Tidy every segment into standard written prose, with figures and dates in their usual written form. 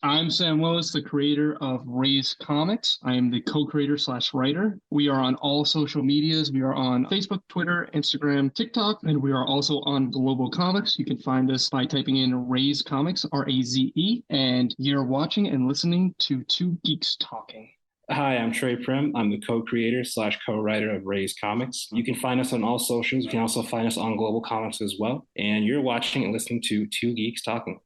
I'm Sam Willis, the creator of RAZE Comics. I am the co-creator slash writer. We are on all social medias. We are on Facebook, Twitter, Instagram, TikTok, and we are also on Global Comics. You can find us by typing in RAZE Comics, RAZE, and you're watching and listening to Two Geeks Talking. Hi, I'm Primm. I'm the co-creator slash co-writer of RAZE Comics. You can find us on all socials. You can also find us on Global Comics as well. And you're watching and listening to Two Geeks Talking.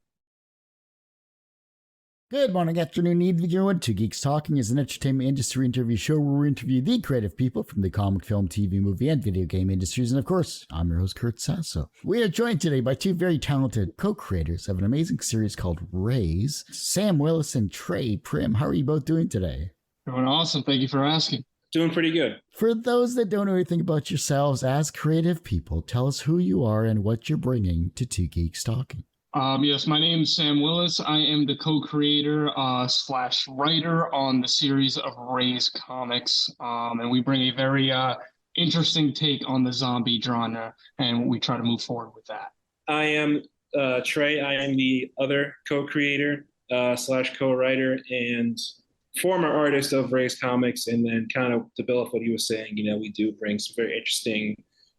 Good morning, afternoon, evening, everyone. Two Geeks Talking is an entertainment industry interview show where we interview the creative people from the comic, film, TV, movie, and video game industries. And of course, I'm your host, Kurt Sasso. We are joined today by two very talented co-creators of an amazing series called RAZE, Sam Willis and Trey Primm. How are you both doing today? Doing awesome. Thank you for asking. Doing pretty good. For those that don't know anything about yourselves as creative people, tell us who you are and what you're bringing to Two Geeks Talking. Yes, my name is Sam Willis. I am the co-creator slash writer on the series of RAZE Comics, and we bring a very interesting take on the zombie genre, and we try to move forward with that. I am Trey. I am the other co-creator slash co-writer and former artist of RAZE Comics. And then kind of to build off what he was saying, we do bring some very interesting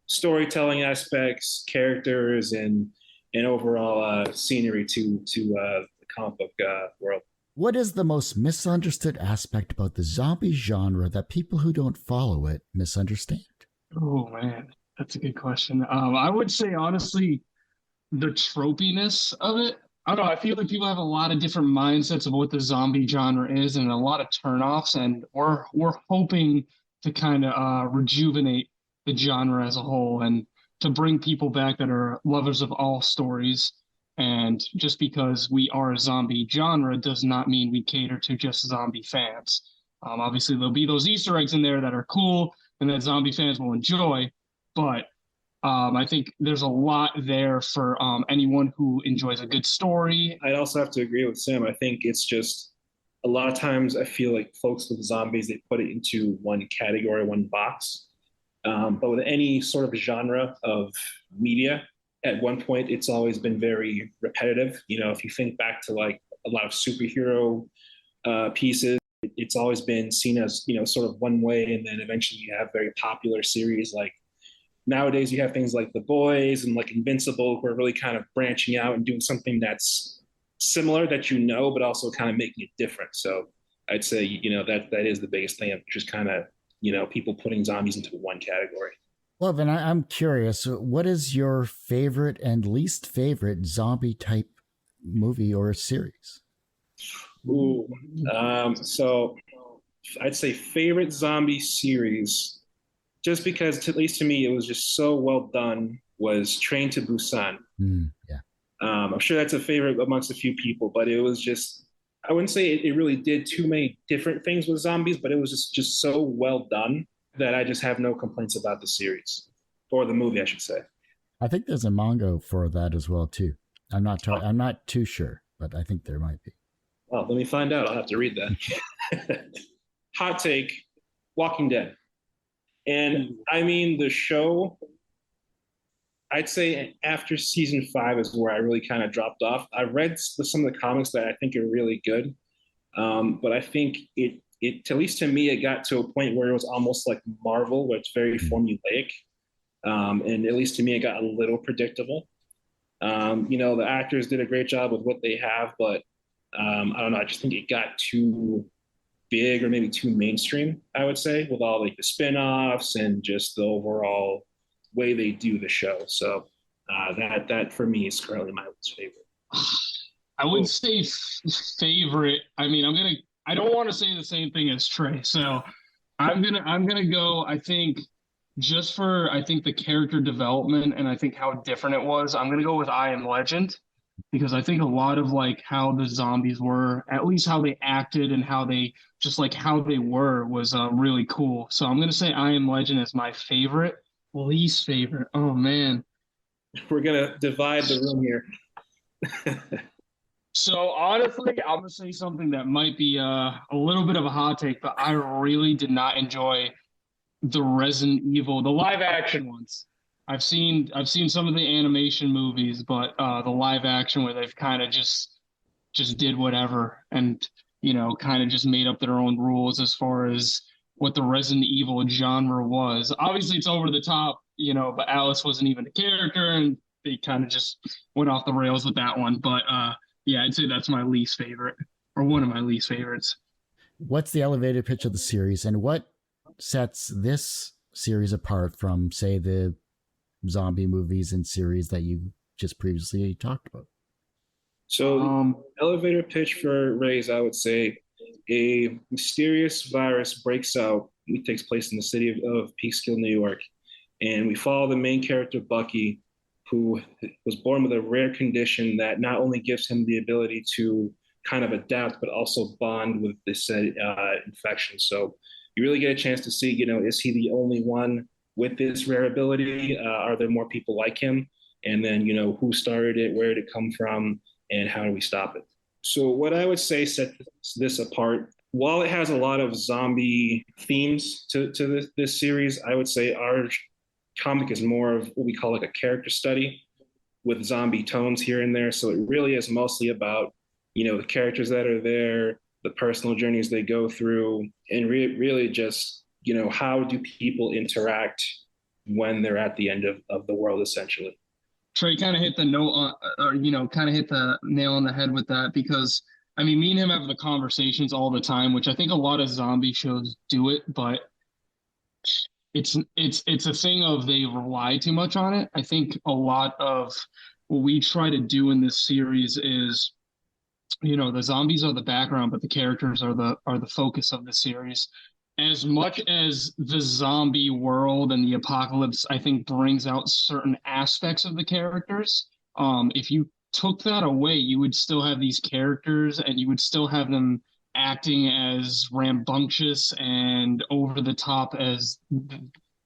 storytelling aspects, characters, and overall scenery to the comic book world. What is the most misunderstood aspect about the zombie genre that people who don't follow it misunderstand? Oh, man, that's a good question. I would say, honestly, the tropiness of it. I don't know. I feel like people have a lot of different mindsets of what the zombie genre is and a lot of turnoffs. And we're hoping to kind of rejuvenate the genre as a whole and to bring people back that are lovers of all stories. And just because we are a zombie genre does not mean we cater to just zombie fans. Obviously, there'll be those Easter eggs in there that are cool and that zombie fans will enjoy. But I think there's a lot there for anyone who enjoys a good story. I'd also have to agree with Sam. I think it's just a lot of times I feel like folks with zombies, they put it into one category, one box. But with any sort of genre of media, at one point, it's always been very repetitive. If you think back to like a lot of superhero pieces, it's always been seen as, sort of one way. And then eventually you have very popular series. Like nowadays you have things like The Boys and like Invincible, who are really kind of branching out and doing something that's similar that but also kind of making it different. So I'd say, that is the biggest thing of just kind of, people putting zombies into one category. Well, then I'm curious, what is your favorite and least favorite zombie type movie or series? Ooh, so I'd say favorite zombie series, just because at least to me, it was just so well done, was Train to Busan. Yeah. I'm sure that's a favorite amongst a few people, but it was just, I wouldn't say it really did too many different things with zombies, but it was just so well done that I just have no complaints about the series or the movie, I should say. I think there's a manga for that as well too. I'm not too sure, but I think there might be. Well, let me find out. I'll have to read that. Hot take: Walking Dead. And I mean, the show, I'd say after season 5 is where I really kind of dropped off. I read some of the comics that I think are really good, but I think it at least to me, it got to a point where it was almost like Marvel, where it's very formulaic, and at least to me, it got a little predictable. The actors did a great job with what they have, but I don't know. I just think it got too big or maybe too mainstream, I would say, with all like the spin-offs and just the overall way they do the show. So that for me is currently my least favorite. I would say favorite. I mean, I don't want to say the same thing as Trey. So I'm gonna go, I think, just for the character development and I think how different it was, I'm gonna go with I Am Legend. Because I think a lot of like how the zombies were, at least how they acted and how they were was really cool. So I'm gonna say I Am Legend is my favorite. Least favorite. Oh man. We're gonna divide the room here. So honestly, I'm gonna say something that might be a little bit of a hot take, but I really did not enjoy the Resident Evil, the live action ones. I've seen some of the animation movies, but the live action where they've kind of just just did whatever and, kind of just made up their own rules as far as what the Resident Evil genre was. Obviously, it's over the top, but Alice wasn't even a character, and they kind of just went off the rails with that one. But yeah, I'd say that's my least favorite, or one of my least favorites. What's the elevator pitch of the series, and what sets this series apart from, say, the zombie movies and series that you just previously talked about? So, elevator pitch for RAZE, I would say a mysterious virus breaks out. It takes place in the city of Peekskill, New York. And we follow the main character, Bucky, who was born with a rare condition that not only gives him the ability to kind of adapt, but also bond with this infection. So you really get a chance to see, is he the only one with this rare ability? Are there more people like him? And then, who started it? Where did it come from? And how do we stop it? So what I would say sets this apart, while it has a lot of zombie themes to this series, I would say our comic is more of what we call like a character study with zombie tones here and there. So it really is mostly about, the characters that are there, the personal journeys they go through, and really just, how do people interact when they're at the end of the world, essentially. Trey kind of hit the note on, or kind of hit the nail on the head with that, because I mean, me and him have the conversations all the time, which I think a lot of zombie shows do it, but it's a thing of they rely too much on it. I think a lot of what we try to do in this series is, the zombies are the background, but the characters are the focus of the series. As much as the zombie world and the apocalypse, I think, brings out certain aspects of the characters, if you took that away, you would still have these characters and you would still have them acting as rambunctious and over the top as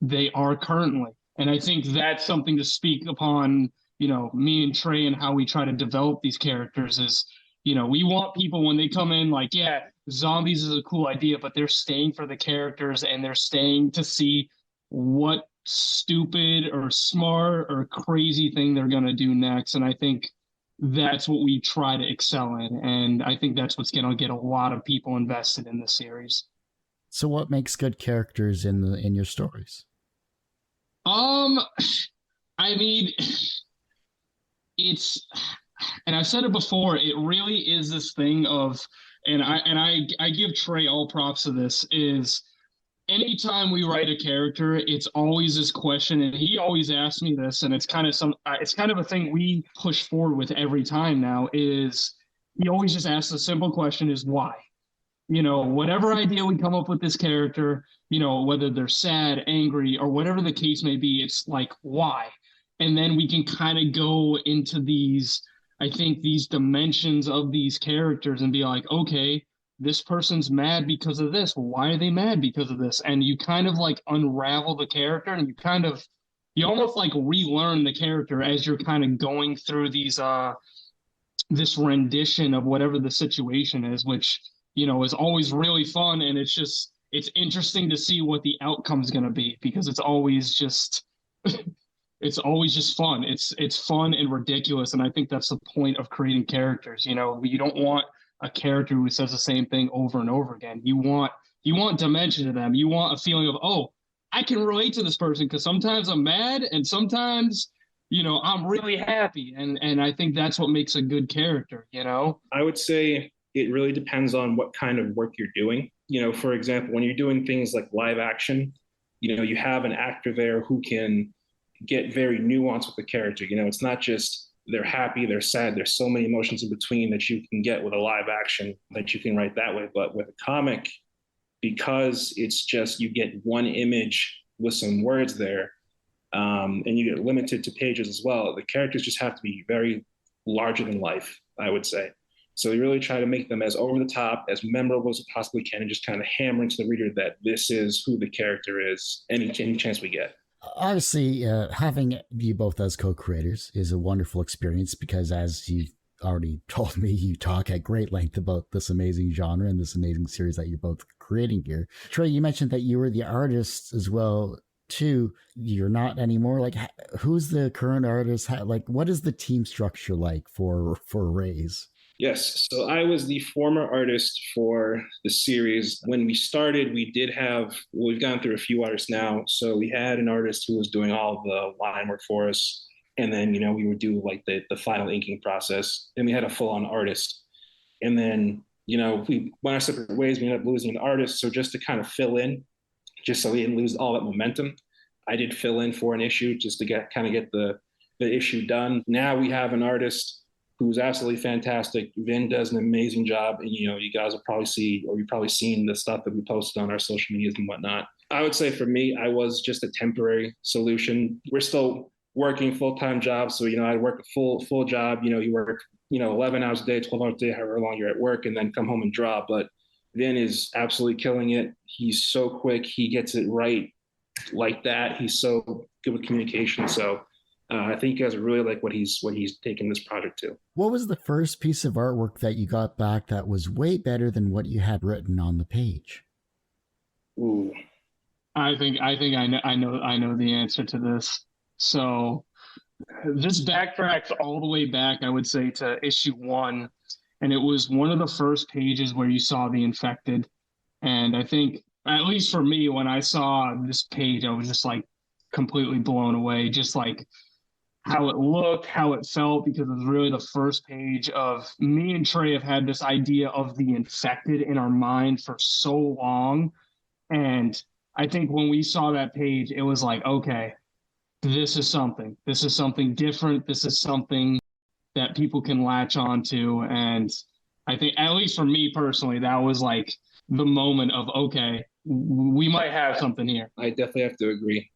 they are currently. And I think that's something to speak upon, me and Trey, and how we try to develop these characters is, we want people when they come in, like, yeah, zombies is a cool idea, but they're staying for the characters and they're staying to see what stupid or smart or crazy thing they're going to do next. And I think that's what we try to excel in. And I think that's what's going to get a lot of people invested in the series. So what makes good characters in your stories? I mean, and I've said it before, it really is this thing of, and I give Trey all props to this, is anytime we write a character, it's always this question, and he always asks me this, and it's kind of a thing we push forward with every time now, is he always just asks the simple question is why? Whatever idea we come up with this character, whether they're sad, angry, or whatever the case may be, it's like, why? And then we can kind of go into these dimensions of these characters and be like, okay, this person's mad because of this. Well, why are they mad because of this? And you kind of like unravel the character, and you almost like relearn the character as you're kind of going through these, this rendition of whatever the situation is, which, is always really fun. And it's interesting to see what the outcome is going to be, because it's always just, it's always just fun. It's fun and ridiculous. And I think that's the point of creating characters. You don't want a character who says the same thing over and over again. You want dimension to them. You want a feeling of, oh, I can relate to this person, because sometimes I'm mad and sometimes, I'm really happy. And I think that's what makes a good character, I would say it really depends on what kind of work you're doing. For example, when you're doing things like live action, you have an actor there who can get very nuanced with the character. It's not just they're happy, they're sad. There's so many emotions in between that you can get with a live action that you can write that way. But with a comic, because it's just you get one image with some words there, and you get limited to pages as well, the characters just have to be very larger than life, I would say. So we really try to make them as over the top, as memorable as we possibly can, and just kind of hammer into the reader that this is who the character is any chance we get. Obviously, having you both as co-creators is a wonderful experience, because as you already told me, you talk at great length about this amazing genre and this amazing series that you're both creating here. Trey, you mentioned that you were the artist as well, too. You're not anymore. Like, who's the current artist? Like, what is the team structure like for RAZE? Yes. So I was the former artist for the series. When we started, we did have, well, we've gone through a few artists now. So we had an artist who was doing all the line work for us. And then, we would do like the final inking process. Then we had a full on artist. And then, we went our separate ways. We ended up losing an artist. So just to kind of fill in, just so we didn't lose all that momentum, I did fill in for an issue just to get the issue done. Now we have an artist who's absolutely fantastic. Vin does an amazing job. And, you guys will probably see, or you've probably seen the stuff that we posted on our social medias and whatnot. I would say for me, I was just a temporary solution. We're still working full-time jobs. So, I work a full job. You work, 11 hours a day, 12 hours a day, however long you're at work, and then come home and draw. But Vin is absolutely killing it. He's so quick. He gets it right like that. He's so good with communication. So I think you guys really like what he's taken this project to. What was the first piece of artwork that you got back that was way better than what you had written on the page? Ooh. I think I know the answer to this. So this backtracks all the way back, I would say, to issue 1, and it was one of the first pages where you saw the infected. And I think, at least for me, when I saw this page, I was just like completely blown away, just like how it looked, how it felt, because it was really the first page of me and Trey have had this idea of the infected in our mind for so long. And I think when we saw that page, it was like, okay, this is something different. This is something that people can latch onto. And I think, at least for me personally, that was like the moment of, okay, we might have something here. I definitely have to agree.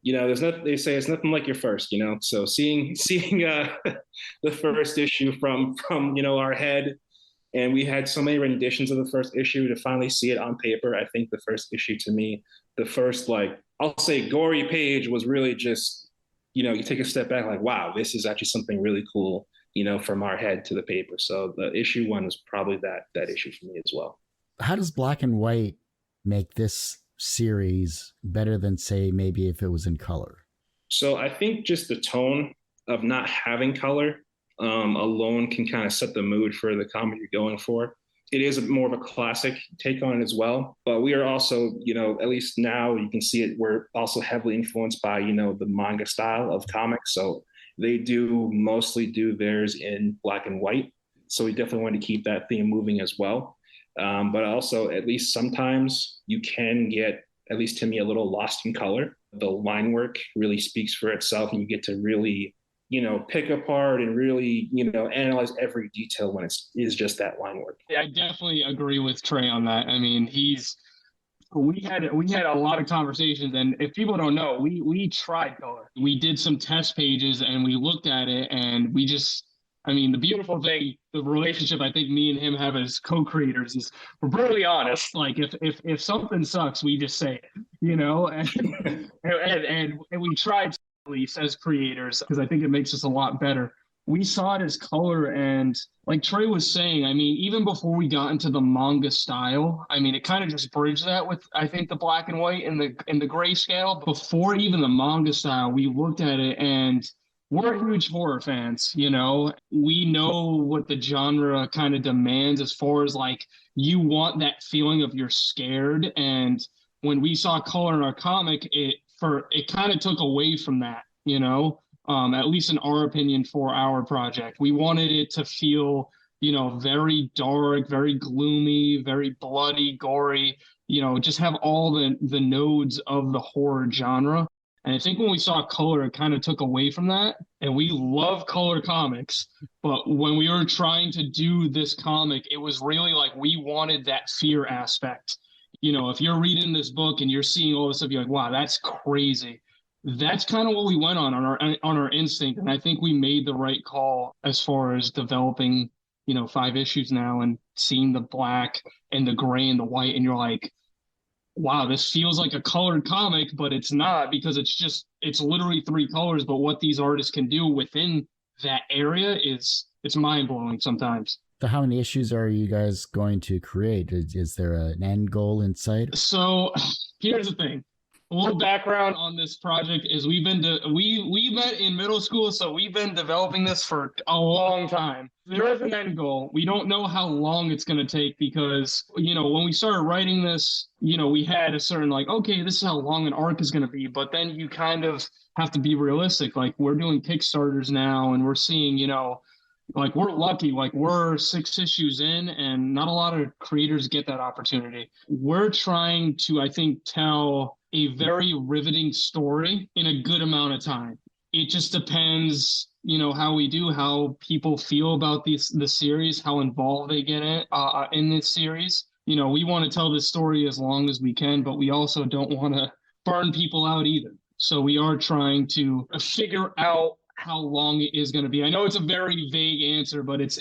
There's nothing, they say it's nothing like your first, so seeing the first issue from our head, and we had so many renditions of the first issue, to finally see it on paper. I think the first issue, to me, the first, like, I'll say gory page, was really just, you take a step back, like, wow, this is actually something really cool, from our head to the paper. So the issue 1 was probably that issue for me as well. How does black and white make this series better than, say, maybe if it was in color? So I think just the tone of not having color alone can kind of set the mood for the comic you're going for. It is more of a classic take on it as well, but we are also, at least now you can see it, we're also heavily influenced by, the manga style of comics. So they do mostly do theirs in black and white. So we definitely want to keep that theme moving as well. But also, at least sometimes you can get, at least to me, a little lost in color. The line work really speaks for itself, and you get to really, pick apart and really, analyze every detail when it is just that line work. I definitely agree with Trey on that. I mean, we had a lot of conversations, and if people don't know, we tried color. We did some test pages and we looked at it, and we just, I mean, the beautiful thing, the relationship I think me and him have as co-creators is we're brutally honest. Like if something sucks, we just say it, and we tried to, at least as creators, because I think it makes us a lot better. We saw it as color, and like Trey was saying, I mean, even before we got into the manga style, I mean, it kind of just bridged that with, I think, the black and white and the grayscale. Before even the manga style, we looked at it, and we're huge horror fans. We know what the genre kind of demands, as far as like, you want that feeling of you're scared. And when we saw color in our comic, it kind of took away from that, at least in our opinion, for our project. We wanted it to feel, very dark, very gloomy, very bloody, gory, just have all the nodes of the horror genre. And I think when we saw color, it kind of took away from that. And we love color comics. But when we were trying to do this comic, it was really like we wanted that fear aspect. If you're reading this book and you're seeing all this stuff, you're like, wow, that's crazy. That's kind of what we went on our instinct. And I think we made the right call as far as developing, 5 issues now and seeing the black and the gray and the white. And you're like, wow, this feels like a colored comic, but it's not, because it's literally 3 colors. But what these artists can do within that area it's mind blowing sometimes. So how many issues are you guys going to create? Is there an end goal in sight? So here's the thing. A little background on this project is we met in middle school, so we've been developing this for a long time. There is an end goal. We don't know how long it's going to take because, when we started writing this, we had a certain like, okay, this is how long an arc is going to be. But then you kind of have to be realistic. Like we're doing Kickstarters now and we're seeing, like we're lucky, like we're 6 issues in and not a lot of creators get that opportunity. We're trying to, I think, tell a very riveting story in a good amount of time. It just depends, how we do, how people feel about the series, how involved they get in this series. We want to tell this story as long as we can, but we also don't want to burn people out either. So we are trying to figure out how long it is going to be. I know it's a very vague answer, but it's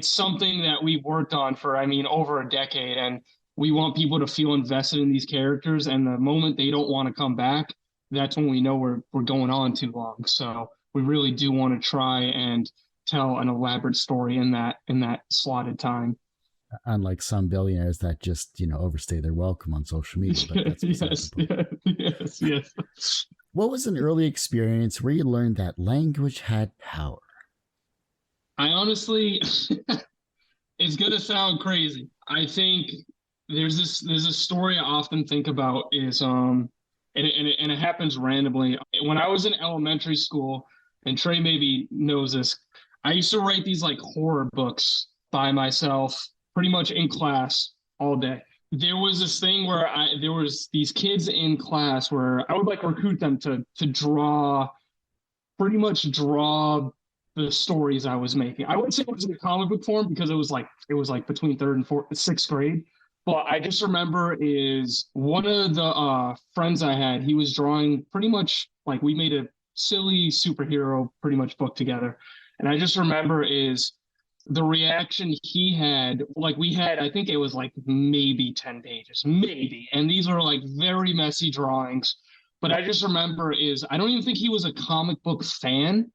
something that we've worked on for, over a decade. And we want people to feel invested in these characters. And the moment they don't want to come back, that's when we know we're going on too long. So we really do want to try and tell an elaborate story in that slotted time. Unlike some billionaires that just, overstay their welcome on social media. But that's yes. What was an early experience where you learned that language had power? I honestly, it's going to sound crazy. I think there's a story I often think about is, and it happens randomly. When I was in elementary school, and Trey maybe knows this, I used to write these like horror books by myself, pretty much in class all day. There was this thing where there was these kids in class where I would like recruit them to pretty much draw the stories I was making. I wouldn't say it was in comic book form because it was like between 3rd and 6th grade. But I just remember is one of the friends I had, he was drawing pretty much like we made a silly superhero pretty much book together. And I just remember is the reaction he had, like we had, I think it was like maybe 10 pages, maybe. And these are like very messy drawings. But I just remember is, I don't even think he was a comic book fan,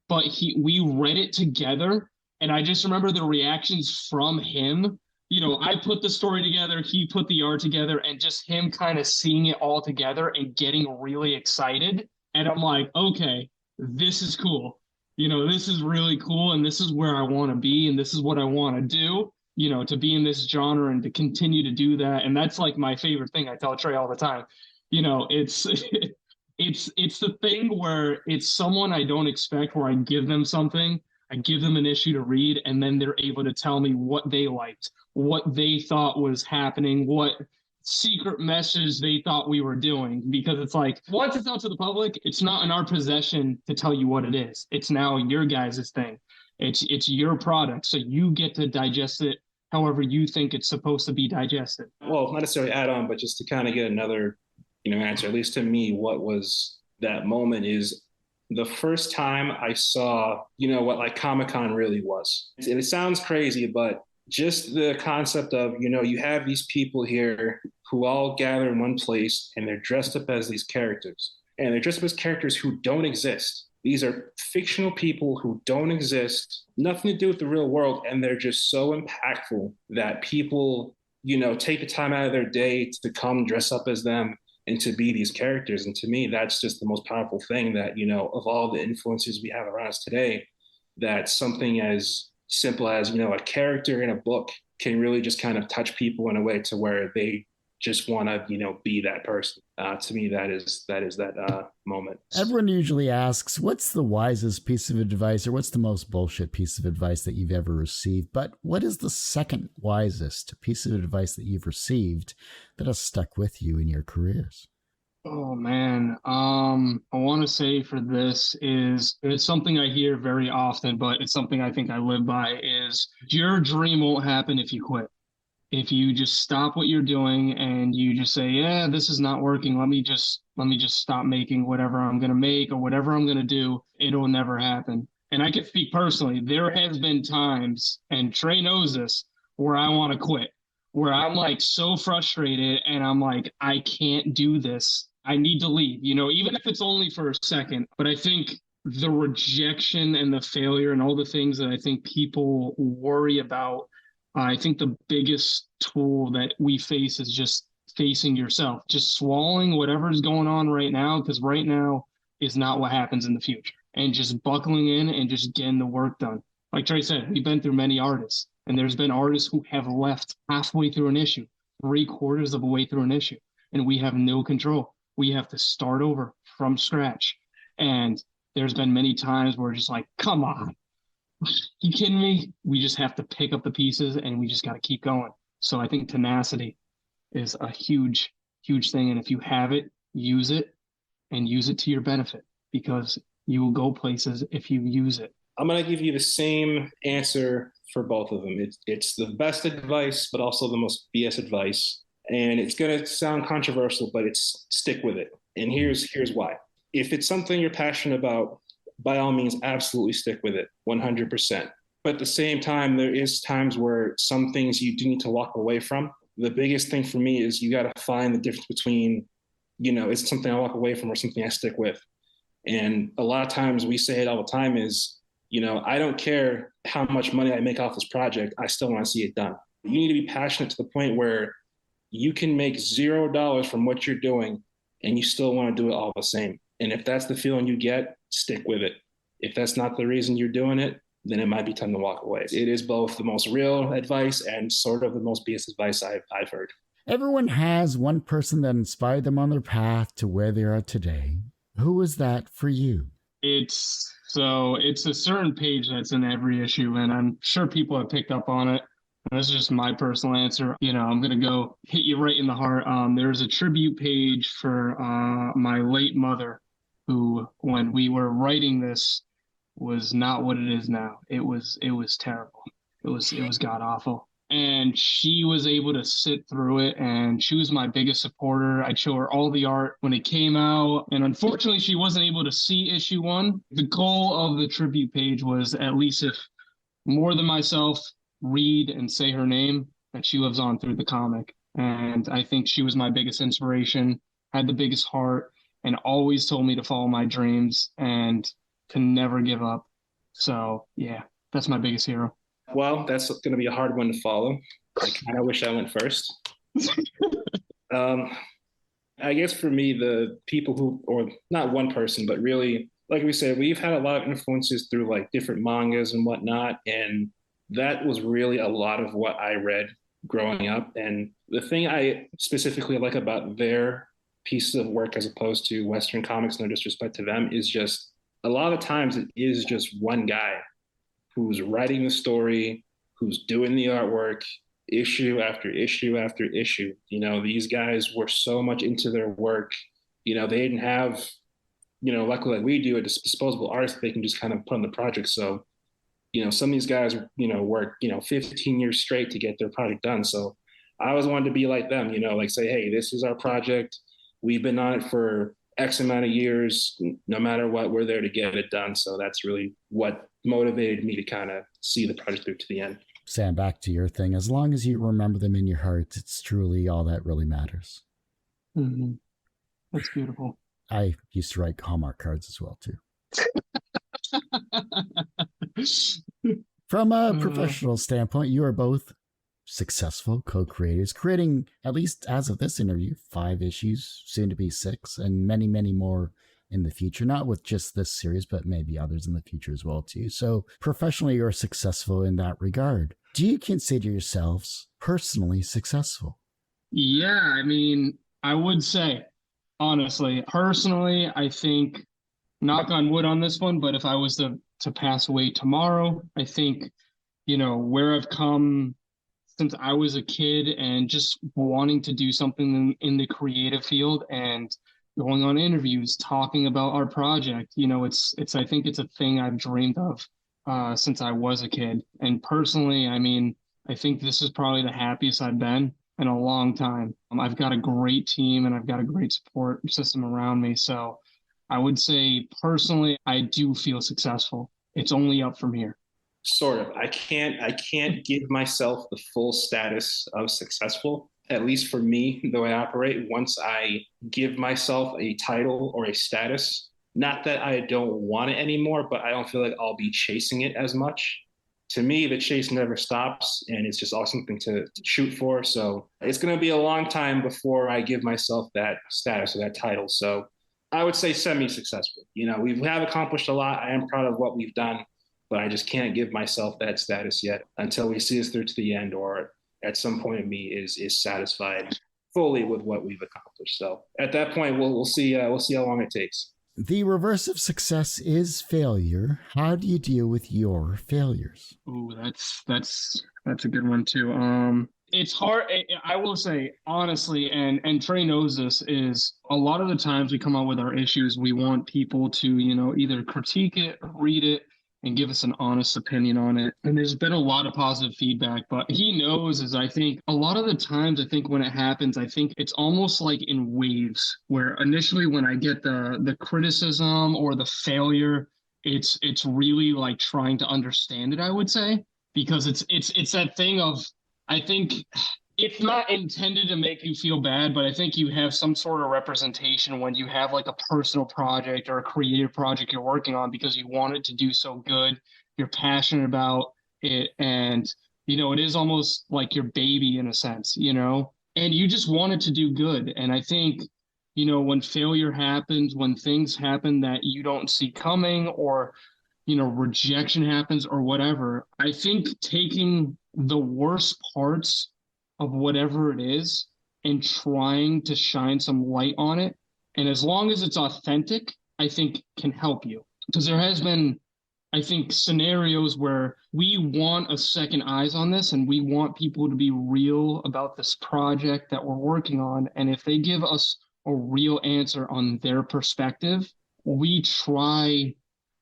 but we read it together. And I just remember the reactions from him. I put the story together, he put the art together, and just him kind of seeing it all together and getting really excited. And I'm like, okay, this is cool. This is really cool, and this is where I want to be, and this is what I want to do, to be in this genre and to continue to do that. And that's like my favorite thing. I tell Trey all the time, it's it's the thing where it's someone I don't expect, where I give them something, I give them an issue to read, and then they're able to tell me what they liked, what they thought was happening, what secret message they thought we were doing. Because it's like, once it's out to the public, it's not in our possession to tell you what it is. It's now your guys' thing. It's your product, so you get to digest it however you think it's supposed to be digested. Well, not necessarily add on, but just to kind of get another, answer, at least to me, what was that moment is the first time I saw, what like Comic-Con really was. And it sounds crazy, but just the concept of, you have these people here who all gather in one place and they're dressed up as these characters. And they're dressed up as characters who don't exist. These are fictional people who don't exist, nothing to do with the real world. And they're just so impactful that people, take the time out of their day to come dress up as them and to be these characters. And to me, that's just the most powerful thing that, of all the influences we have around us today, that something as simple as, a character in a book can really just kind of touch people in a way to where they just want to, be that person. To me, that is that moment. Everyone usually asks, what's the wisest piece of advice or what's the most bullshit piece of advice that you've ever received? But what is the second wisest piece of advice that you've received that has stuck with you in your careers? Oh man, I want to say for this is, it's something I hear very often, but it's something I think I live by is your dream won't happen if you quit. If you just stop what you're doing and you just say, yeah, this is not working, let me just stop making whatever I'm going to make or whatever I'm going to do, it'll never happen. And I can speak personally, there has been times, and Trey knows this, where I want to quit, where I'm like so frustrated and I'm like, I can't do this. I need to leave, even if it's only for a second. But I think the rejection and the failure and all the things that I think people worry about, I think the biggest tool that we face is just facing yourself, just swallowing whatever's going on right now, because right now is not what happens in the future, and just buckling in and just getting the work done. Like Trey said, we've been through many artists, and there's been artists who have left halfway through an issue, 3/4 of a way through an issue, and we have no control. We have to start over from scratch. And there's been many times where just like, come on, you kidding me? We just have to pick up the pieces and we just got to keep going. So I think tenacity is a huge, huge thing. And if you have it, use it and use it to your benefit, because you will go places if you use it. I'm going to give you the same answer for both of them. It's the best advice, but also the most BS advice. And it's going to sound controversial, but it's stick with it. And here's why. If it's something you're passionate about, by all means, absolutely stick with it 100%. But at the same time, there is times where some things you do need to walk away from. The biggest thing for me is you got to find the difference between, is it something I walk away from or something I stick with? And a lot of times we say it all the time is, I don't care how much money I make off this project. I still want to see it done. You need to be passionate to the point where you can make $0 from what you're doing and you still want to do it all the same. And if that's the feeling you get, stick with it. If that's not the reason you're doing it, then it might be time to walk away. It is both the most real advice and sort of the most BS advice I've heard. Everyone has one person that inspired them on their path to where they are today. Who was that for you? It's a certain page that's in every issue, and I'm sure people have picked up on it. And this is just my personal answer. I'm going to go hit you right in the heart. There's a tribute page for my late mother, who, when we were writing this, was not what it is now. It was terrible. It was god awful. And she was able to sit through it, and she was my biggest supporter. I'd show her all the art when it came out, and unfortunately she wasn't able to see issue 1. The goal of the tribute page was, at least if more than myself read and say her name, that she lives on through the comic. And I think she was my biggest inspiration, had the biggest heart, and always told me to follow my dreams and to never give up. So yeah, that's my biggest hero. Well, that's going to be a hard one to follow. I kind of wish I went first. I guess for me, the people who, or not one person, but really, like we said, we've had a lot of influences through like different mangas and whatnot. And that was really a lot of what I read growing up. And the thing I specifically like about their pieces of work as opposed to Western comics, no disrespect to them, is just a lot of times it is just one guy who's writing the story, who's doing the artwork, issue after issue after issue. These guys were so much into their work. They didn't have, luckily like we do, a disposable artist they can just kind of put on the project. So, some of these guys, work, 15 years straight to get their project done. So I always wanted to be like them, like say, hey, this is our project. We've been on it for X amount of years. No matter what, we're there to get it done. So that's really what motivated me to kind of see the project through to the end. Sam, back to your thing. As long as you remember them in your heart, it's truly all that really matters. Mm-hmm. That's beautiful. I used to write Hallmark cards as well, too. From a professional standpoint, you are both successful co-creators, creating, at least as of this interview, 5 issues, soon to be 6, and many, many more in the future, not with just this series, but maybe others in the future as well, too. So professionally, you're successful in that regard. Do you consider yourselves personally successful? Yeah, I mean, I would say, honestly, personally, I think, knock on wood on this one, but if I was to pass away tomorrow, I think, where I've come since I was a kid and just wanting to do something in the creative field and going on interviews, talking about our project, I think it's a thing I've dreamed of since I was a kid. And personally, I mean, I think this is probably the happiest I've been in a long time. I've got a great team and I've got a great support system around me. So I would say personally, I do feel successful. It's only up from here. Sort of. I can't give myself the full status of successful, at least for me, the way I operate. Once I give myself a title or a status, not that I don't want it anymore, but I don't feel like I'll be chasing it as much. to me, the chase never stops, and it's just all something to shoot for. So it's going to be a long time before I give myself that status or that title. So I would say semi-successful. You know, we have accomplished a lot. I am proud of what we've done, but I just can't give myself that status yet until we see us through to the end, or at some point of me is satisfied fully with what we've accomplished. So at that point, we'll see how long it takes. The reverse of success is failure. How do you deal with your failures? Ooh, that's a good one too. It's hard. I will say honestly, and Trey knows this, is a lot of the times we come out with our issues, we want people to, either critique it, read it, and give us an honest opinion on it. And there's been a lot of positive feedback, but he knows is I think a lot of the times, I think when it happens, I think it's almost like in waves, where initially when I get the criticism or the failure, it's really like trying to understand it, I would say, because it's that thing of, I think it's not intended to make you feel bad, but I think you have some sort of representation when you have like a personal project or a creative project you're working on because you want it to do so good. You're passionate about it. And, it is almost like your baby in a sense, and you just want it to do good. And I think, when failure happens, when things happen that you don't see coming, or, rejection happens or whatever, I think taking the worst parts of whatever it is and trying to shine some light on it, and as long as it's authentic, I think can help you. Because there has been, I think, scenarios where we want a second eyes on this and we want people to be real about this project that we're working on. And if they give us a real answer on their perspective, we try,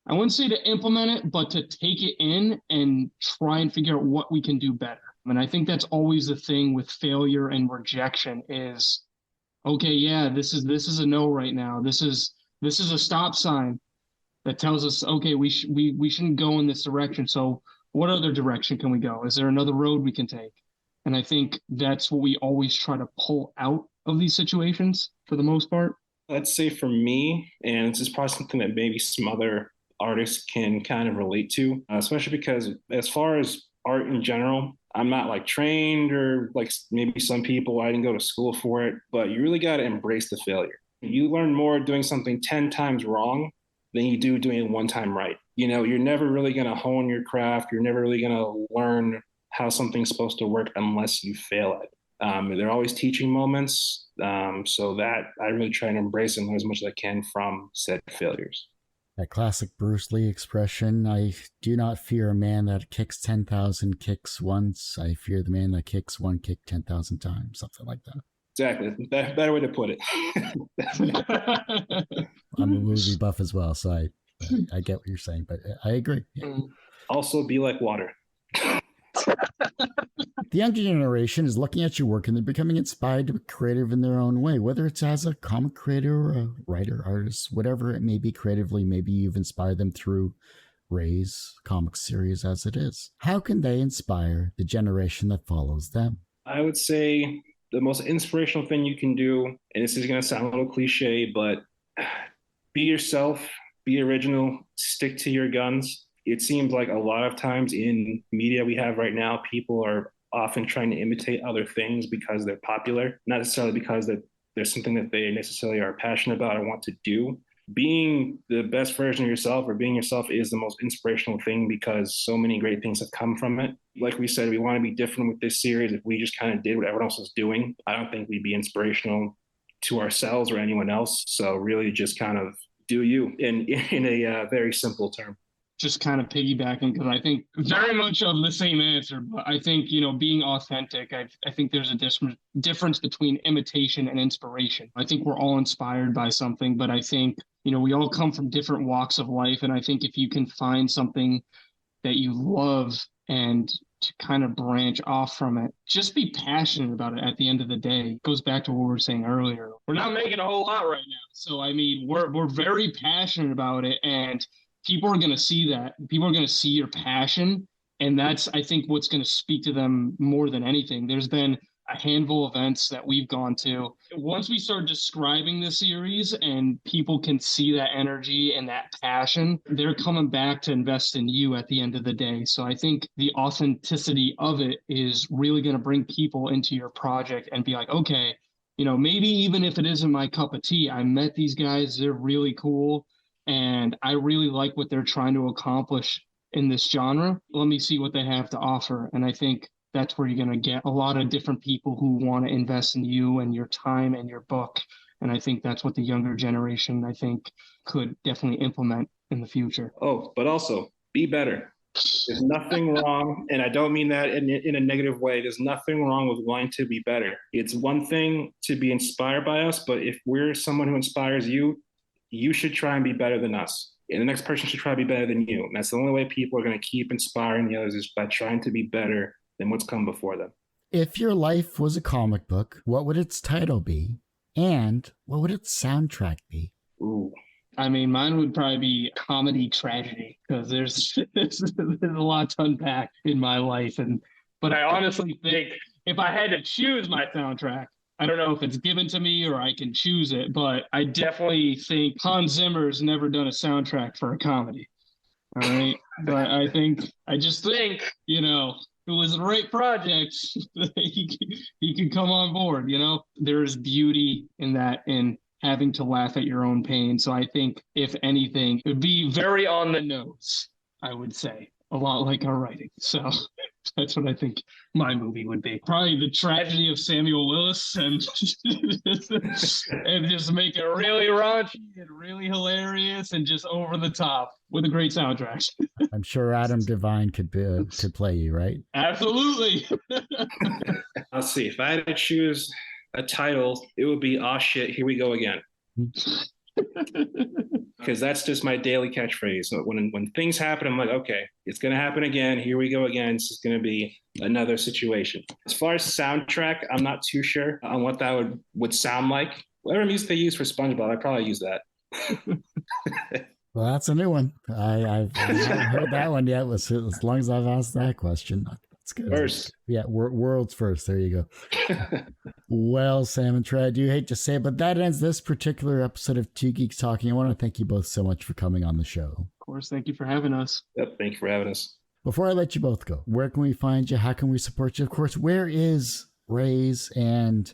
I wouldn't say to implement it, but to take it in and try and figure out what we can do better. And I think that's always the thing with failure and rejection is, okay, yeah, this is a no right now. This is a stop sign that tells us, okay, we shouldn't go in this direction. So what other direction can we go? Is there another road we can take? And I think that's what we always try to pull out of these situations for the most part. Let's say for me, and this is probably something that maybe some other artists can kind of relate to, especially because as far as art in general, I'm not like trained, or like maybe some people, I didn't go to school for it, but you really got to embrace the failure. You learn more doing something 10 times wrong than you do doing it one time right. You're never really going to hone your craft. You're never really going to learn how something's supposed to work unless you fail at it. They're always teaching moments. So that I really try and embrace and learn as much as I can from said failures. That classic Bruce Lee expression, I do not fear a man that kicks 10,000 kicks once. I fear the man that kicks one kick 10,000 times, something like that. Exactly. Better way to put it. I'm a movie buff as well, so I get what you're saying, but I agree. Yeah. Also, be like water. The younger generation is looking at your work and they're becoming inspired to be creative in their own way, whether it's as a comic creator or a writer, artist, whatever it may be creatively. Maybe you've inspired them through RAZE comic series as it is. How can they inspire the generation that follows them? I would say the most inspirational thing you can do, and this is going to sound a little cliche, but be yourself, be original, stick to your guns. It seems like a lot of times in media we have right now, people are often trying to imitate other things because they're popular, not necessarily because that there's something that they necessarily are passionate about or want to do. Being the best version of yourself, or being yourself, is the most inspirational thing because so many great things have come from it. Like we said, we want to be different with this series. If we just kind of did what everyone else was doing, I don't think we'd be inspirational to ourselves or anyone else. So really just kind of do you in a very simple term. Just kind of piggybacking, because I think very much of the same answer, but I think, being authentic, I think there's a difference between imitation and inspiration. I think we're all inspired by something, but I think, we all come from different walks of life. And I think if you can find something that you love and to kind of branch off from it, just be passionate about it at the end of the day. It goes back to what we were saying earlier. We're not making a whole lot right now. So, I mean, we're very passionate about it, and people are going to see that. People are going to see your passion. And that's, I think, what's going to speak to them more than anything. There's been a handful of events that we've gone to. Once we start describing the series and people can see that energy and that passion, they're coming back to invest in you at the end of the day. So I think the authenticity of it is really going to bring people into your project and be like, okay, maybe even if it isn't my cup of tea, I met these guys, they're really cool, and I really like what they're trying to accomplish in this genre. Let me see what they have to offer. And I think that's where you're going to get a lot of different people who want to invest in you and your time and your book. And I think that's what the younger generation, I think, could definitely implement in the future. Oh, but also be better. There's nothing wrong, and I don't mean that in a negative way. There's nothing wrong with wanting to be better. It's one thing to be inspired by us, but if we're someone who inspires you, you should try and be better than us. And the next person should try to be better than you. And that's the only way people are going to keep inspiring the others, is by trying to be better than what's come before them. If your life was a comic book, what would its title be? And what would its soundtrack be? Ooh. I mean, mine would probably be comedy tragedy, because there's a lot to unpack in my life. But I honestly think if I had to choose my soundtrack, I don't know if it's given to me or I can choose it, but I definitely think Hans Zimmer's never done a soundtrack for a comedy. All right. But I just think, if it was the right project, he could come on board. There's beauty in that, in having to laugh at your own pain. So I think, if anything, it would be very on the nose, I would say, a lot like our writing. So that's what I think my movie would be. Probably the tragedy of Samuel Willis, and just make it really raunchy and really hilarious and just over the top with a great soundtrack. I'm sure Adam Devine could play you, right? Absolutely. Let's see. If I had to choose a title, it would be "Aw shit, here we go again." Because that's just my daily catchphrase. So when things happen, I'm like, okay, it's going to happen again. Here we go again. It's going to be another situation. As far as soundtrack, I'm not too sure on what that would sound like. Whatever music they use for SpongeBob, I'd probably use that. Well, that's a new one. I haven't heard that one yet. As long as I've asked that question. That's good. First. Yeah, world's first. There you go. Well, Sam and Trey, I do hate to say it, but that ends this particular episode of Two Geeks Talking. I want to thank you both so much for coming on the show. Of course, thank you for having us. Yep, thank you for having us. Before I let you both go, where can we find you? How can we support you? Of course, where is RAZE, and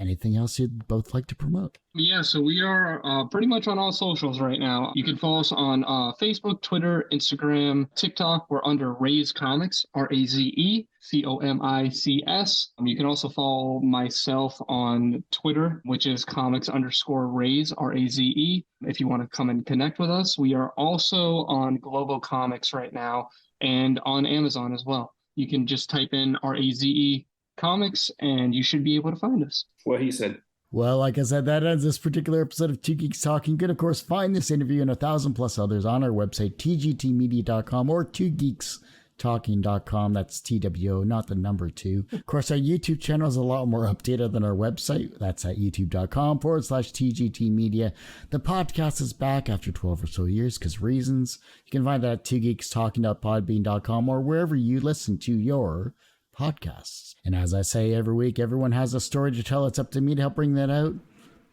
anything else you'd both like to promote? Yeah, so we are pretty much on all socials right now. You can follow us on Facebook, Twitter, Instagram, TikTok. We're under RAZE Comics, RAZE COMICS. You can also follow myself on Twitter, which is comics_RAZE, RAZE. If you want to come and connect with us, we are also on Global Comics right now and on Amazon as well. You can just type in RAZE Comics and you should be able to find us. What he said. Well, like I said, that ends this particular episode of Two Geeks Talking. You can, of course, find this interview and 1,000+ others on our website, tgtmedia.com or twogeekstalking.com. That's TWO, not the number 2. Of course, our YouTube channel is a lot more updated than our website. That's at youtube.com/TGTmedia. The podcast is back after 12 or so years because reasons. You can find that at twogeekstalking.podbean.com or wherever you listen to your podcasts. And as I say every week, everyone has a story to tell. It's up to me to help bring that out.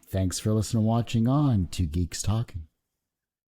Thanks for listening and watching on Two Geeks Talking.